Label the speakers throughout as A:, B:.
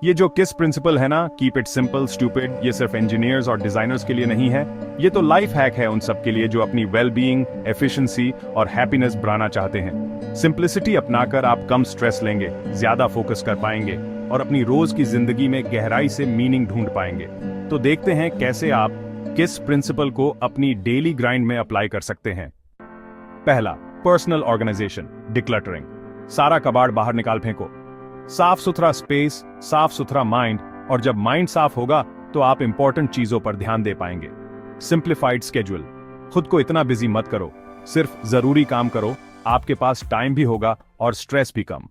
A: ये जो किस प्रिंसिपल है ना, कीप इट सिंपल स्टूपिड, ये सिर्फ इंजीनियर्स और डिजाइनर्स के लिए नहीं है। ये तो लाइफ हैक है उन सब के लिए जो अपनी वेल बीइंग, एफिशिएंसी और हैप्पीनेस बढ़ाना चाहते हैं। सिंप्लिसिटी अपनाकर आप कम स्ट्रेस लेंगे, ज्यादा फोकस कर पाएंगे और अपनी रोज की जिंदगी में गहराई से मीनिंग ढूंढ पाएंगे। तो देखते हैं कैसे आप किस प्रिंसिपल को अपनी डेली ग्राइंड में अप्लाई कर सकते हैं। पहला, पर्सनल ऑर्गेनाइजेशन, डिक्लटरिंग। सारा कबाड़ बाहर निकाल फेंको। साफ सुथरा स्पेस, साफ सुथरा माइंड, और जब माइंड साफ होगा तो आप इंपॉर्टेंट चीजों पर ध्यान दे पाएंगे। सिंप्लीफाइड स्केड्यूल, खुद को इतना बिजी मत करो, सिर्फ जरूरी काम करो, आपके पास टाइम भी होगा और स्ट्रेस भी कम।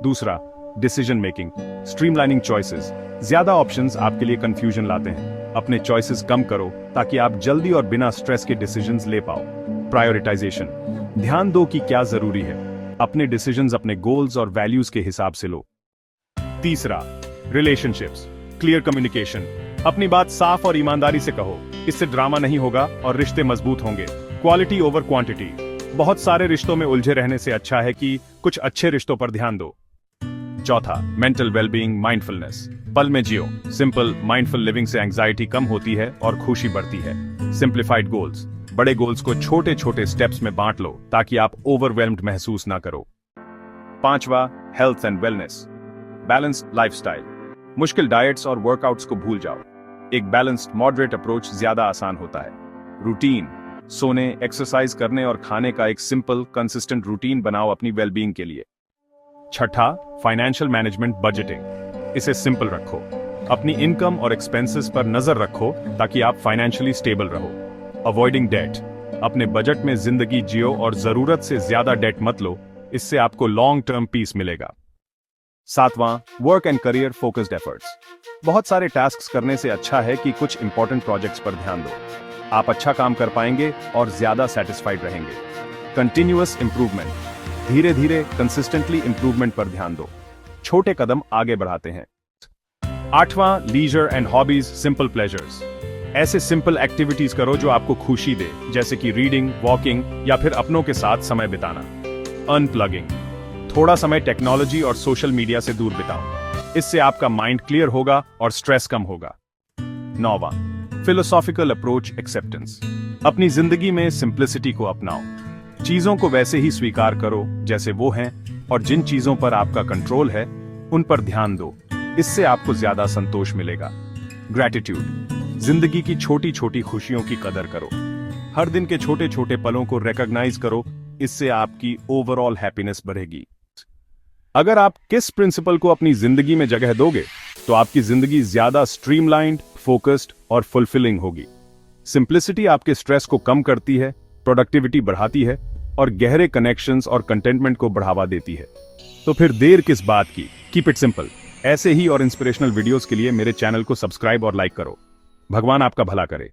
A: दूसरा, डिसीजन मेकिंग, स्ट्रीमलाइनिंग चॉइसेस। ज्यादा ऑप्शंस आपके लिए कंफ्यूजन लाते हैं, अपने चॉइसेस कम करो ताकि आप जल्दी और बिना स्ट्रेस के डिसीजंस ले पाओ। प्रायोरिटाइजेशन, ध्यान दो कि क्या जरूरी है, अपने डिसीजंस अपने गोल्स और वैल्यूज के हिसाब से लो। तीसरा, रिलेशनशिप्स, क्लियर कम्युनिकेशन। अपनी बात साफ और ईमानदारी से कहो, इससे ड्रामा नहीं होगा और रिश्ते मजबूत होंगे। क्वालिटी ओवर क्वांटिटी, बहुत सारे रिश्तों में उलझे रहने से अच्छा है कि कुछ अच्छे रिश्तों पर ध्यान दो। चौथा, मेंटल वेलबीइंग, माइंडफुलनेस। पल में जियो, सिंपल माइंडफुल लिविंग से एंजाइटी कम होती है और खुशी बढ़ती है। सिंप्लीफाइड गोल्स, बड़े गोल्स को छोटे छोटे स्टेप्स में बांट लो ताकि आप ओवरवेल्म्ड महसूस ना करो। पांचवा, health and wellness, balanced lifestyle. मुश्किल डाइट्स और वर्कआउट्स को भूल जाओ, एक बैलेंस्ड मॉडरेट अप्रोच ज्यादा आसान होता है। रूटीन, सोने, एक्सरसाइज करने और खाने का एक सिंपल कंसिस्टेंट रूटीन बनाओ अपनी वेलबीइंग के लिए। छठा, फाइनेंशियल मैनेजमेंट, बजटिंग। इसे सिंपल रखो, अपनी इनकम और एक्सपेंसेस पर नजर रखो ताकि आप फाइनेंशियली स्टेबल रहो। अवॉइडिंग डेट, अपने बजट में जिंदगी जियो और जरूरत से ज्यादा डेट मत लो, इससे आपको लॉन्ग टर्म पीस मिलेगा। सातवां, work and career focused efforts. बहुत सारे टास्क्स करने से अच्छा है कि कुछ इंपॉर्टेंट प्रोजेक्ट्स पर ध्यान दो, आप अच्छा काम कर पाएंगे और ज्यादा सेटिस्फाइड रहेंगे। कंटिन्यूअस इंप्रूवमेंट, धीरे धीरे कंसिस्टेंटली इंप्रूवमेंट पर ध्यान दो, छोटे कदम आगे बढ़ाते हैं। आठवां, leisure and hobbies, simple pleasures. ऐसे सिंपल एक्टिविटीज करो जो आपको खुशी दे, जैसे कि रीडिंग, वॉकिंग या फिर अपनों के साथ समय बिताना। अनप्लगिंग, थोड़ा समय टेक्नोलॉजी और सोशल मीडिया से दूर बिताओ, इससे आपका माइंड क्लियर होगा और स्ट्रेस कम होगा। नौवां, फिलोसॉफिकल अप्रोच, एक्सेप्टेंस। अपनी जिंदगी में सिंप्लिसिटी को अपनाओ, चीजों को वैसे ही स्वीकार करो जैसे वो हैं, और जिन चीजों पर आपका कंट्रोल है उन पर ध्यान दो, इससे आपको ज्यादा संतोष मिलेगा। ग्रैटिट्यूड, जिंदगी की छोटी छोटी खुशियों की कदर करो, हर दिन के छोटे छोटे पलों को रिकॉग्नाइज करो, इससे आपकी ओवरऑल हैप्पीनेस बढ़ेगी। अगर आप किस प्रिंसिपल को अपनी जिंदगी में जगह दोगे तो आपकी जिंदगी ज्यादा स्ट्रीमलाइंड, फोकस्ड और फुलफिलिंग होगी। सिंप्लिसिटी आपके स्ट्रेस को कम करती है, प्रोडक्टिविटी बढ़ाती है और गहरे कनेक्शंस और कंटेंटमेंट को बढ़ावा देती है। तो फिर देर किस बात की, कीप इट सिंपल। ऐसे ही और इंस्पिरेशनल वीडियोस के लिए मेरे चैनल को सब्सक्राइब और लाइक करो। भगवान आपका भला करे।